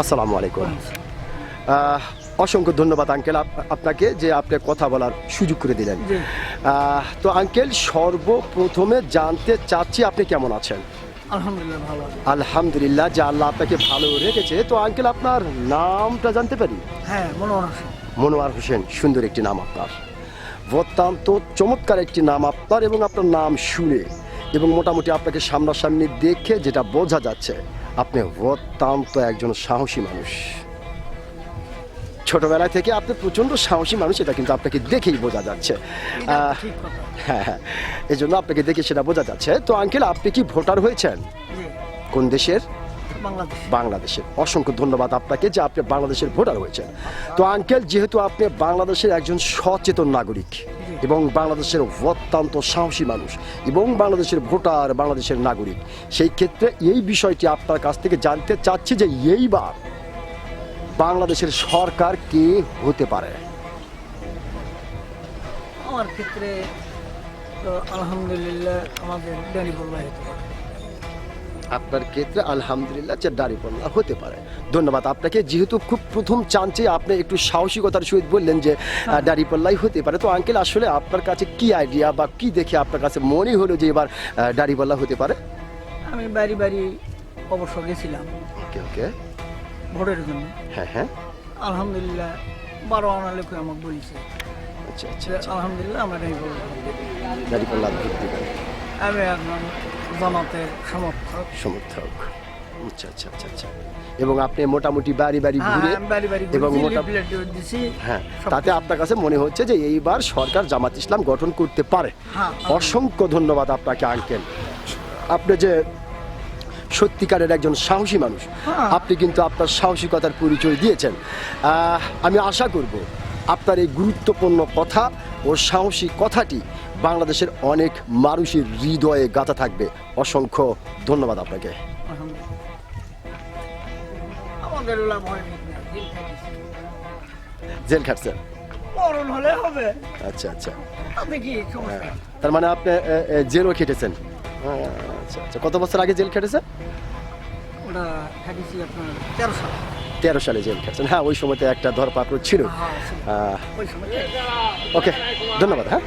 আসসালামু আলাইকুম। অসংখ্য ধন্যবাদ আঙ্কেল আপনাকে যে আপনি কথা বলার সুযোগ করে দিলেন। তো আঙ্কেল, সর্বপ্রথমে জানতে চাচ্ছি আপনি কেমন আছেন? আলহামদুলিল্লাহ ভালো। আলহামদুলিল্লাহ, যে আল্লাহ আপনাকে ভালো রেখেছে। তো আঙ্কেল, আপনার নামটা জানতে পারি? হ্যাঁ, মনোয়ার হোসেন। মনোয়ার হোসেন, সুন্দর একটি নাম আপনার, অত্যন্ত চমৎকার একটি নাম আপনার। এবং আপনার নাম শুনে এবং মোটামুটি আপনাকে সামনাসামনি দেখে যেটা বোঝা যাচ্ছে, আপনি অত্যন্ত একজন সাহসী মানুষ। ছোটবেলা থেকে আপনি প্রচণ্ড সাহসী মানুষ, এটা কিন্তু আপনাকে দেখেই বোঝা যাচ্ছে। হ্যাঁ হ্যাঁ, এই জন্য আপনাকে দেখে সেটা বোঝা যাচ্ছে। তো আঙ্কেল, আপনি কি ভোটার হয়েছেন? কোন দেশের? বাংলাদেশের। অসংখ্য ধন্যবাদ আপনাকে যে আপনি বাংলাদেশের ভোটার হয়েছেন। তো আঙ্কেল, যেহেতু আপনি বাংলাদেশের একজন সচেতন নাগরিক এবং বাংলাদেশের অত্যন্ত সাহসী মানুষ এবং বাংলাদেশের ভোটার, বাংলাদেশের নাগরিক, সেই ক্ষেত্রে এই বিষয়টি আপনার কাছ থেকে জানতে চাচ্ছি যে এইবার বাংলাদেশের সরকার কে হতে পারে? আমার ক্ষেত্রে তো আলহামদুলিল্লাহ আমাদের দাঁড়িপাল্লা হতে পারে। আপনার ক্ষেত্রে আলহামদুলিল্লাহ যে দাঁড়িপাল্লা হতে পারে। ধন্যবাদ আপনাকে। যেহেতু খুব প্রথম চান্সে আপনি একটু সাহসিকতার সহিত বললেন যে দাঁড়িপাল্লাই হতে পারে, তো আঙ্কেল আসলে আপনার কাছে কি আইডিয়া বা কি দেখে আপনার কাছে মনে হলো যে এবার দাঁড়িপাল্লা হতে পারে? আমি বাড়ি বাড়ি অবশ্য গেছিলাম ওকে ওকে, ভোটের জন্য। হ্যাঁ হ্যাঁ, আলহামদুলিল্লাহ 12 আনা লোক আমাকে বলেছে। আচ্ছা আচ্ছা, আলহামদুলিল্লাহ আমরা দাঁড়িপাল্লা ভোট দিবেন। আমি একজন জামাতের সমর্থক। আচ্ছা আচ্ছা আচ্ছা আচ্ছা। এবং আপনি মোটামুটি বাড়ি বাড়ি ঘুরে এবং হ্যাঁ, তাতে আপনার কাছে মনে হচ্ছে যে এইবার সরকার জামাত ইসলাম গঠন করতে পারে। অসংখ্য ধন্যবাদ আপনাকে আঙ্কেল। আপনি যে সত্যিকারের একজন সাহসী মানুষ, আপনি কিন্তু আপনার সাহসিকতার পরিচয় দিয়েছেন। আমি আশা করব আপনার এই গুরুত্বপূর্ণ কথা ও সাহসী কথাটি বাংলাদেশের অনেক মানুষের হৃদয়ে গাঁথা থাকবে। অসংখ্য ধন্যবাদ আপনাকে। জেল খাটছেন? আচ্ছা আচ্ছা, তার মানে আপনি জেলও খেটেছেন? আচ্ছা আচ্ছা, কত বছর আগে জেল খেটেছেন? 13 সালে জেল খেটেছেন। হ্যাঁ, ওই সময়তে একটা ধরপাকড় ছিল। ওকে, ধন্যবাদ। হ্যাঁ।